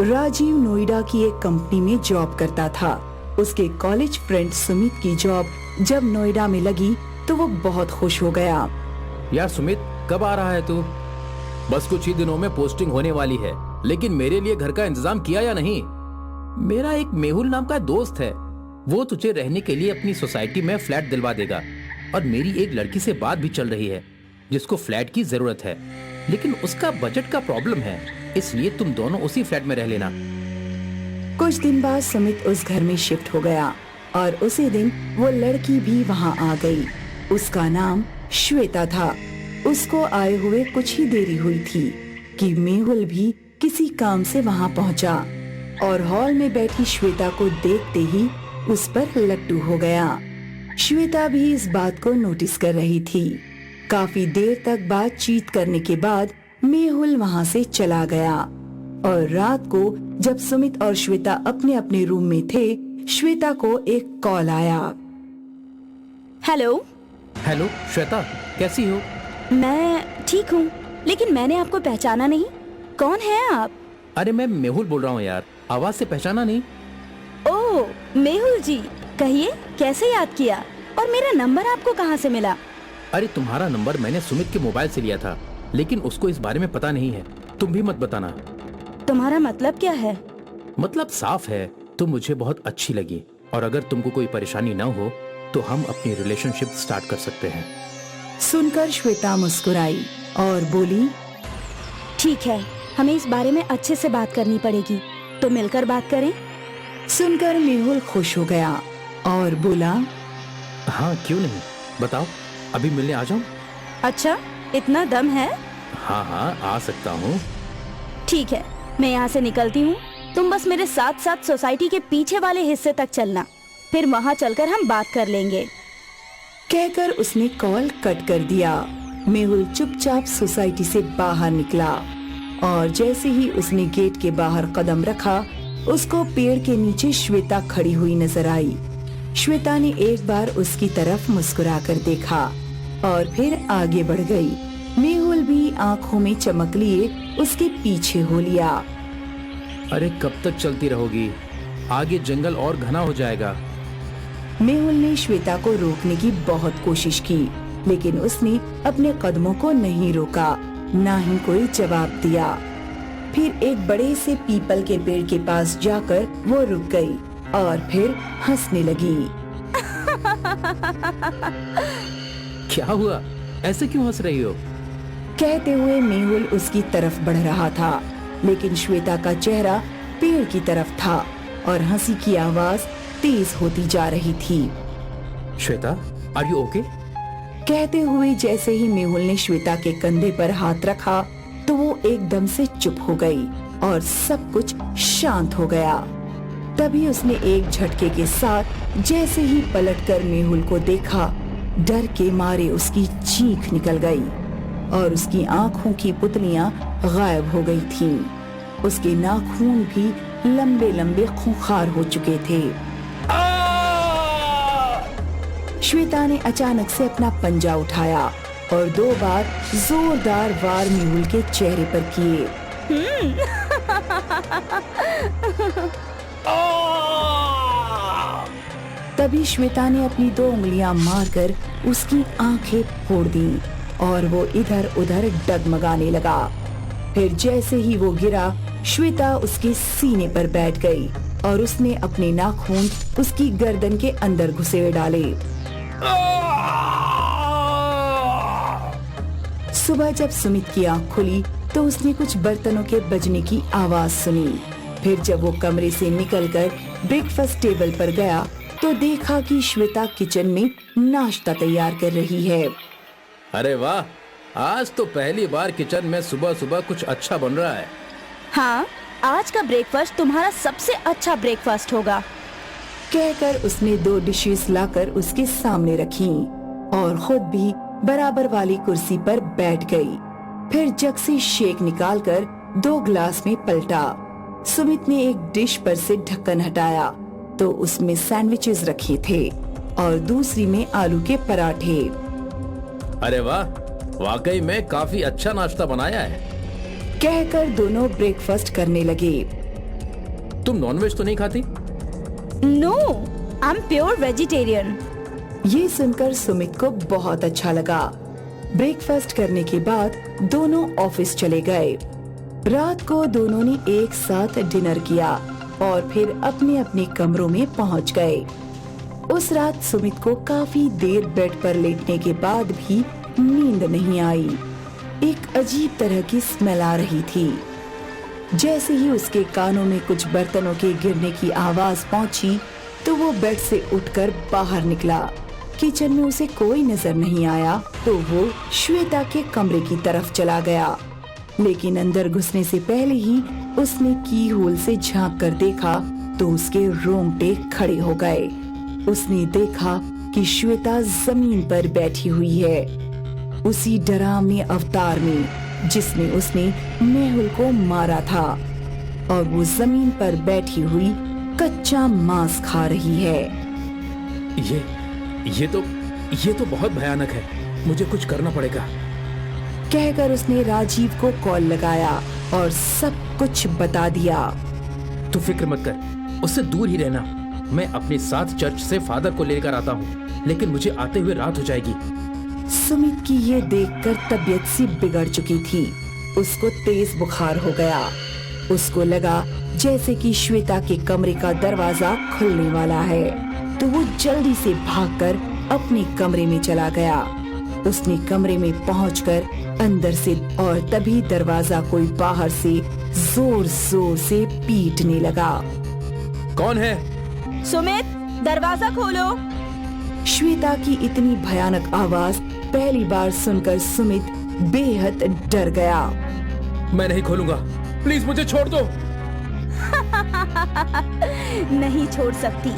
राजीव नोएडा की एक कंपनी में जॉब करता था। उसके कॉलेज फ्रेंड सुमित की जॉब जब नोएडा में लगी तो वो बहुत खुश हो गया। यार सुमित, कब आ रहा है तू? बस कुछ ही दिनों में पोस्टिंग होने वाली है, लेकिन मेरे लिए घर का इंतजाम किया या नहीं? मेरा एक मेहुल नाम का दोस्त है, वो तुझे रहने के लिए अपनी सोसाइटी में फ्लैट दिलवा देगा। और मेरी एक लड़की से बात भी चल रही है जिसको फ्लैट की जरूरत है, लेकिन उसका बजट का प्रॉब्लम है, इसलिए तुम दोनों उसी फ्लैट में रह लेना। कुछ दिन बाद सुमित उस घर में शिफ्ट हो गया और उसी दिन वो लड़की भी वहाँ आ गई। उसका नाम श्वेता था। उसको आए हुए कुछ ही देरी हुई थी कि मेहुल भी किसी काम से वहाँ पहुँचा और हॉल में बैठी श्वेता को देखते ही उस पर लट्टू हो गया। श्वेता भी इस बात को नोटिस कर रही थी। काफी देर तक बातचीत करने के बाद मेहुल वहाँ से चला गया और रात को जब सुमित और श्वेता अपने अपने रूम में थे, श्वेता को एक कॉल आया। हेलो। हेलो श्वेता, कैसी हो? मैं ठीक हूँ, लेकिन मैंने आपको पहचाना नहीं। कौन है आप? अरे मैं मेहुल बोल रहा हूँ यार, आवाज से पहचाना नहीं? ओह मेहुल जी, कहिए कैसे याद किया और मेरा नंबर आपको कहाँ से मिला? अरे तुम्हारा नंबर मैंने सुमित के मोबाइल से लिया था, लेकिन उसको इस बारे में पता नहीं है। तुम भी मत बताना। तुम्हारा मतलब क्या है? मतलब साफ है, तुम मुझे बहुत अच्छी लगी और अगर तुमको कोई परेशानी ना हो तो हम अपनी रिलेशनशिप स्टार्ट कर सकते हैं। सुनकर श्वेता मुस्कुराई और बोली, ठीक है, हमें इस बारे में अच्छे से बात करनी पड़ेगी, तो मिलकर बात करें। सुनकर मेहुल खुश हो गया और बोला, हाँ क्यों नहीं, बताओ, अभी मिलने आ जाऊं? अच्छा, इतना दम है? हाँ हाँ आ सकता हूँ। ठीक है, मैं यहाँ से निकलती हूँ। तुम बस मेरे साथ साथ सोसाइटी के पीछे वाले हिस्से तक चलना, फिर वहाँ चलकर हम बात कर लेंगे। कहकर उसने कॉल कट कर दिया। मेहुल चुपचाप सोसाइटी से बाहर निकला और जैसे ही उसने गेट के बाहर कदम रखा, उसको पेड़ के नीचे श्वेता खड़ी हुई नजर आई। श्वेता ने एक बार उसकी तरफ मुस्कुरा कर देखा और फिर आगे बढ़ गई। मेहुल भी आंखों में चमक लिए उसके पीछे हो लिया। अरे कब तक चलती रहोगी? आगे जंगल और घना हो जाएगा। मेहुल ने श्वेता को रोकने की बहुत कोशिश की, लेकिन उसने अपने कदमों को नहीं रोका, ना ही कोई जवाब दिया। फिर एक बड़े से पीपल के पेड़ के पास जाकर वो रुक गई और फिर हंसने लगी। क्या हुआ, ऐसे क्यों हंस रही हो? कहते हुए मेहुल उसकी तरफ बढ़ रहा था, लेकिन श्वेता का चेहरा पेड़ की तरफ था और हंसी की आवाज तेज होती जा रही थी। Shweta, are you okay? कहते हुए जैसे ही मेहुल ने श्वेता के कंधे पर हाथ रखा तो वो एकदम से चुप हो गई और सब कुछ शांत हो गया। तभी उसने एक झटके के साथ जैसे ही पलटकर मेहुल को देखा, डर के मारे उसकी चीख निकल गई और उसकी आंखों की पुतलियां गायब हो गई थीं। उसके नाखून भी लंबे लंबे खूंखार हो चुके थे। श्वेता ने अचानक से अपना पंजा उठाया और 2 बार जोरदार वार मेहुल के चेहरे पर किए। तभी श्वेता ने अपनी 2 उंगलियां मारकर उसकी आंखें फोड़ दी और वो इधर उधर डगमगाने लगा। फिर जैसे ही वो गिरा, श्वेता उसके सीने पर बैठ गई और उसने अपने नाखून उसकी गर्दन के अंदर घुसेड़ डाले। सुबह जब सुमित की आंख खुली तो उसने कुछ बर्तनों के बजने की आवाज सुनी। फिर जब वो कमरे से निकलकर ब्रेकफास्ट टेबल पर गया तो देखा कि श्वेता किचन में नाश्ता तैयार कर रही है। अरे वाह, आज तो पहली बार किचन में सुबह सुबह कुछ अच्छा बन रहा है। हाँ, आज का ब्रेकफास्ट तुम्हारा सबसे अच्छा ब्रेकफास्ट होगा। कहकर उसने 2 डिशेस लाकर उसके सामने रखी और खुद भी बराबर वाली कुर्सी पर बैठ गई। फिर जग से शेक निकालकर 2 गिलास में पलटा। सुमित ने एक डिश पर से ढक्कन हटाया तो उसमें सैंडविचेस रखे थे और दूसरी में आलू के पराठे। अरे वाह, वाकई में काफी अच्छा नाश्ता बनाया है। कहकर दोनों ब्रेकफास्ट करने लगे। तुम नॉनवेज तो नहीं खाती? No, I am pure vegetarian. ये सुनकर सुमित को बहुत अच्छा लगा। ब्रेकफास्ट करने के बाद दोनों ऑफिस चले गए। रात को दोनों ने एक साथ डिनर किया और फिर अपने अपने कमरों में पहुंच गए। उस रात सुमित को काफी देर बेड पर लेटने के बाद भी नींद नहीं आई। एक अजीब तरह की स्मेल आ रही थी। जैसे ही उसके कानों में कुछ बर्तनों के गिरने की आवाज पहुंची तो वो बेड से उठकर बाहर निकला। किचन में उसे कोई नजर नहीं आया तो वो श्वेता के कमरे की तरफ चला गया, लेकिन अंदर घुसने से पहले ही उसने की होल से झांक कर देखा तो उसके रोंगटे खड़े हो गए। उसने देखा कि श्वेता जमीन पर बैठी हुई है, उसी डरावने अवतार में जिसमें उसने मेहुल को मारा था, और वो जमीन पर बैठी हुई कच्चा मांस खा रही है। ये तो बहुत भयानक है, मुझे कुछ करना पड़ेगा। कहकर उसने राजीव को कॉल लगाया और सब कुछ बता दिया। तू फिक्र मत कर, उससे दूर ही रहना। मैं अपने साथ चर्च से फादर को लेकर आता हूँ, लेकिन मुझे आते हुए रात हो जाएगी। सुमित की ये देखकर तबीयत सी बिगड़ चुकी थी। उसको तेज बुखार हो गया। उसको लगा जैसे कि श्वेता के कमरे का दरवाजा खुलने वाला है, तो वो जल्दी से भागकर अपने कमरे में चला गया। उसने कमरे में पहुंचकर अंदर से, और तभी दरवाजा कोई बाहर से जोर जोर से पीटने लगा। कौन है? सुमित, दरवाजा खोलो। श्वेता की इतनी भयानक आवाज पहली बार सुनकर सुमित बेहद डर गया। मैं नहीं खोलूंगा, प्लीज मुझे छोड़ दो। नहीं छोड़ सकती।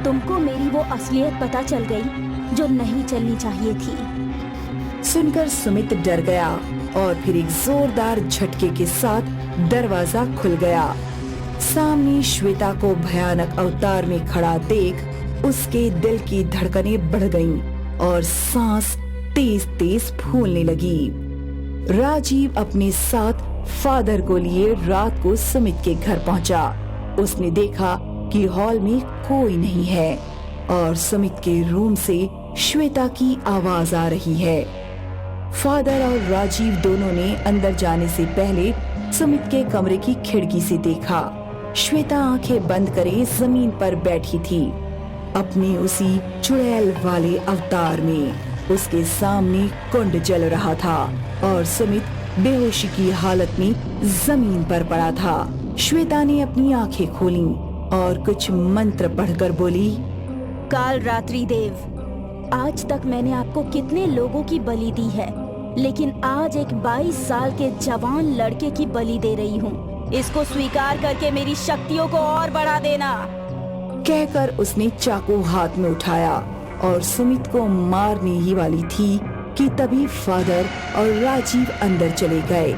तुमको मेरी वो असलियत पता चल गई जो नहीं चलनी चाहिए थी। सुनकर सुमित डर गया और फिर एक जोरदार झटके के साथ दरवाजा खुल गया। सामने श्वेता को भयानक अवतार में खड़ा देख उसके दिल की धड़कनें बढ़ गईं और सांस तेज तेज फूलने लगी। राजीव अपने साथ फादर को लिए रात को सुमित के घर पहुंचा। उसने देखा कि हॉल में कोई नहीं है और सुमित के रूम से श्वेता की आवाज आ रही है। फादर और राजीव दोनों ने अंदर जाने से पहले सुमित के कमरे की खिड़की से देखा। श्वेता आंखें बंद करे जमीन पर बैठी थी, अपनी उसी चुड़ैल वाले अवतार में। उसके सामने कुंड जल रहा था और सुमित बेहोशी की हालत में जमीन पर पड़ा था। श्वेता ने अपनी आंखें खोली और कुछ मंत्र पढ़कर बोली, काल रात्रि देव, आज तक मैंने आपको कितने लोगों की बलि दी है, लेकिन आज एक 22 साल के जवान लड़के की बलि दे रही हूँ। इसको स्वीकार करके मेरी शक्तियों को और बढ़ा देना। कहकर उसने चाकू हाथ में उठाया और सुमित को मारने ही वाली थी कि तभी फादर और राजीव अंदर चले गए।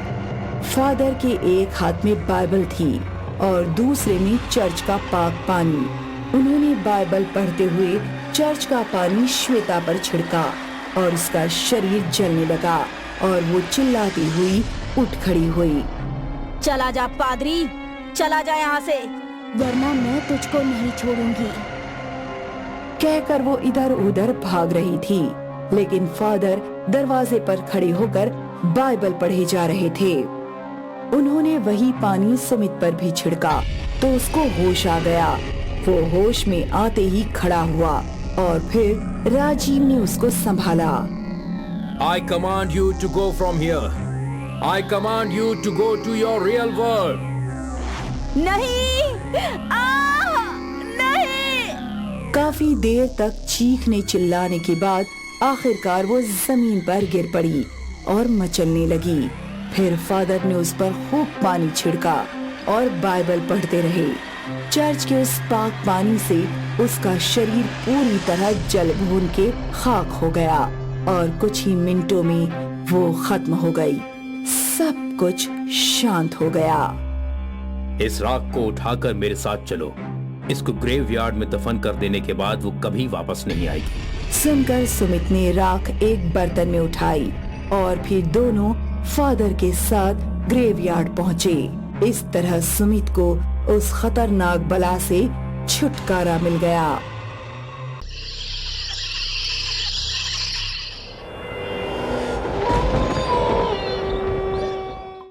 फादर के एक हाथ में बाइबल थी और दूसरे में चर्च का पाक पानी। उन्होंने बाइबल पढ़ते हुए चर्च का पानी श्वेता पर छिड़का और उसका शरीर जलने लगा और वो चिल्लाती हुई उठ खड़ी हुई। चला जा पादरी, चला जा यहाँ से, वरना मैं तुझको नहीं छोड़ूंगी। कहकर वो इधर उधर भाग रही थी, लेकिन फादर दरवाजे पर खड़े होकर बाइबल पढ़े जा रहे थे। उन्होंने वही पानी सुमित पर भी छिड़का तो उसको होश आ गया। वो होश में आते ही खड़ा हुआ और फिर राजीव ने उसको संभाला। I command you to go from here. I command you to go to your real world. नहीं, नहीं। काफी देर तक चीखने चिल्लाने के बाद आखिरकार वो जमीन पर गिर पड़ी और मचलने लगी। फिर फादर ने उस पर खूब पानी छिड़का और बाइबल पढ़ते रहे। चर्च के उस पाक पानी से उसका शरीर पूरी तरह जल भून के खाक हो गया और कुछ ही मिनटों में वो खत्म हो गई। सब कुछ शांत हो गया। इस राख को उठाकर मेरे साथ चलो। इसको ग्रेवयार्ड में दफन कर देने के बाद वो कभी वापस नहीं आएगी। सुनकर सुमित ने राख एक बर्तन में उठाई और फिर दोनों फादर के साथ ग्रेवयार्ड पहुँचे। इस तरह सुमित को उस खतरनाक बला से छुटकारा मिल गया।